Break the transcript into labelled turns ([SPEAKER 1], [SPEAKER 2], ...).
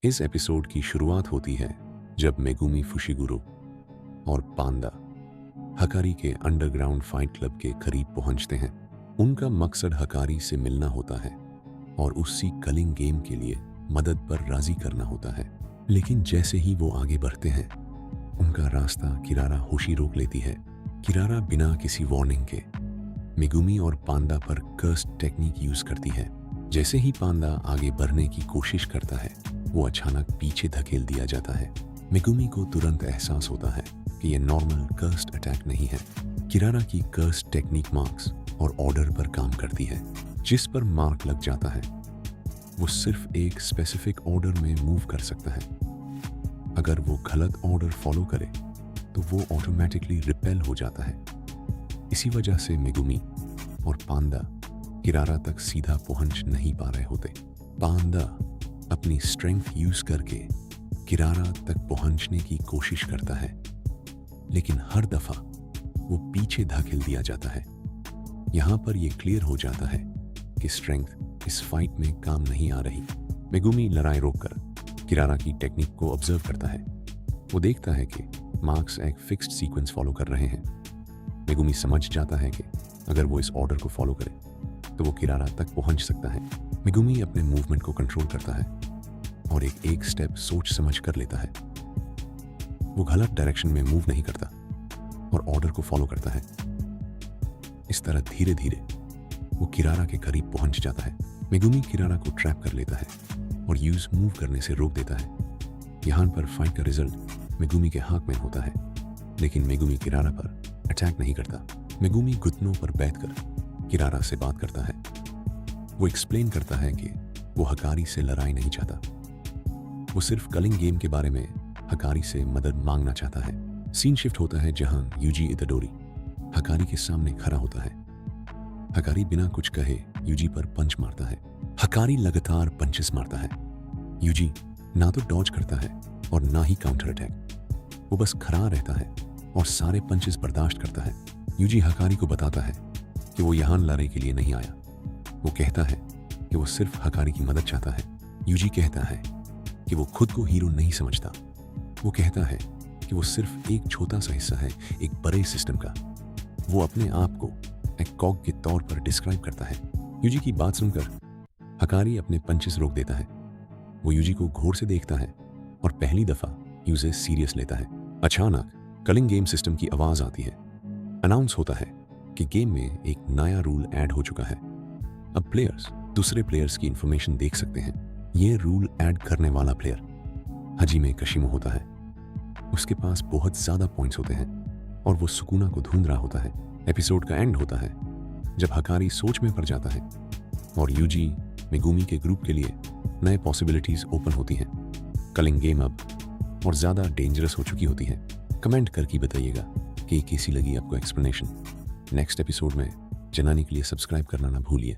[SPEAKER 1] इस एपिसोड की शुरुआत होती है जब मेगुमी फुशिगुरो और पांडा हकारी के अंडरग्राउंड फाइट क्लब के करीब पहुंचते हैं। उनका मकसद हकारी से मिलना होता है और उसी कलिंग गेम के लिए मदद पर राजी करना होता है। लेकिन जैसे ही वो आगे बढ़ते हैं, उनका रास्ता किरारा होशी रोक लेती है। किरारा बिना किसी वार्निंग के मेगुमी और पांडा पर कर्स्ड टेक्निक यूज करती है। जैसे ही पांडा आगे बढ़ने की कोशिश करता है, वो अचानक पीछे धकेल दिया जाता है। मेगुमी को तुरंत एहसास होता है कि यह नॉर्मल कर्स्ड अटैक नहीं है। किरारा की कर्स्ड टेक्निक मार्क्स और ऑर्डर पर काम करती है। जिस पर मार्क लग जाता है, वो सिर्फ एक स्पेसिफिक ऑर्डर में मूव कर सकता है। अगर वो गलत ऑर्डर फॉलो करे तो वो ऑटोमेटिकली रिपेल हो जाता है। इसी वजह से मेगुमी और पांडा किरारा तक सीधा पहुंच नहीं पा रहे होते। पांडा अपनी स्ट्रेंथ यूज करके किरारा तक पहुंचने की कोशिश करता है, लेकिन हर दफा वो पीछे धकेल दिया जाता है। यहां पर यह क्लियर हो जाता है कि स्ट्रेंथ इस फाइट में काम नहीं आ रही। मेगुमी लड़ाई रोककर किरारा की टेक्निक को ऑब्जर्व करता है। वो देखता है कि मार्क्स एक फिक्स्ड सीक्वेंस फॉलो कर रहे हैं। मेगुमी समझ जाता है कि अगर वो इस ऑर्डर को फॉलो करे तो वो किरारा तक पहुंच सकता है। मेगुमी अपने मूवमेंट को कंट्रोल करता है और एक स्टेप सोच समझ कर लेता है। वो गलत डायरेक्शन में मूव नहीं करता और ऑर्डर को फॉलो करता है। इस तरह धीरे धीरे वो किरारा के करीब पहुंच जाता है। मेगुमी किरारा को ट्रैप कर लेता है और यूज मूव करने से रोक देता है। यहाँ पर फाइट का रिजल्ट मेगुमी के हाथ में होता है, लेकिन मेगुमी किरारा पर अटैक नहीं करता। मेगुमी घुटनों पर बैठकर किरारा से बात करता है। वो एक्सप्लेन करता है कि वो हकारी से लड़ाई नहीं चाहता। वो सिर्फ कलिंग गेम के बारे में हकारी से मदद मांगना चाहता है। सीन शिफ्ट होता है जहां यूजी इताडोरी हकारी के सामने खड़ा होता है। हकारी बिना कुछ कहे यूजी पर पंच मारता है। हकारी लगातार पंचेस मारता है। यूजी ना तो डॉज करता है और ना ही काउंटर अटैक। वो बस खड़ा रहता है और सारे पंचेस बर्दाश्त करता है। यूजी हकारी को बताता है कि वो यहाँ लड़ाई के लिए नहीं आया। वो कहता है कि वो सिर्फ हकारी की मदद चाहता है। यूजी कहता है कि वो खुद को हीरो नहीं समझता। वो कहता है कि वो सिर्फ एक छोटा सा हिस्सा है एक बड़े सिस्टम का। वो अपने आप को एक कॉग के तौर पर डिस्क्राइब करता है। यूजी की बात सुनकर हकारी अपने पंचेस रोक देता है। वो यूजी को घूर से देखता है और पहली दफा यूजे सीरियस लेता है। अचानक कलिंग गेम सिस्टम की आवाज आती है। अनाउंस होता है कि गेम में एक नया रूल ऐड हो चुका है। अब प्लेयर्स दूसरे प्लेयर्स की इंफॉर्मेशन देख सकते हैं। ये रूल ऐड करने वाला प्लेयर हजीमे कशिमो होता है। उसके पास बहुत ज्यादा पॉइंट्स होते हैं और वो सुकुना को ढूंढ रहा होता है। एपिसोड का एंड होता है जब हकारी सोच में पड़ जाता है और यूजी मेगुमी के ग्रुप के लिए नए पॉसिबिलिटीज ओपन होती हैं। कलिंग गेम अब और ज्यादा डेंजरस हो चुकी होती है। कमेंट करके बताइएगा कि कैसी लगी आपको एक्सप्लेनेशन। नेक्स्ट एपिसोड में जनाने के लिए सब्सक्राइब करना ना भूलिए।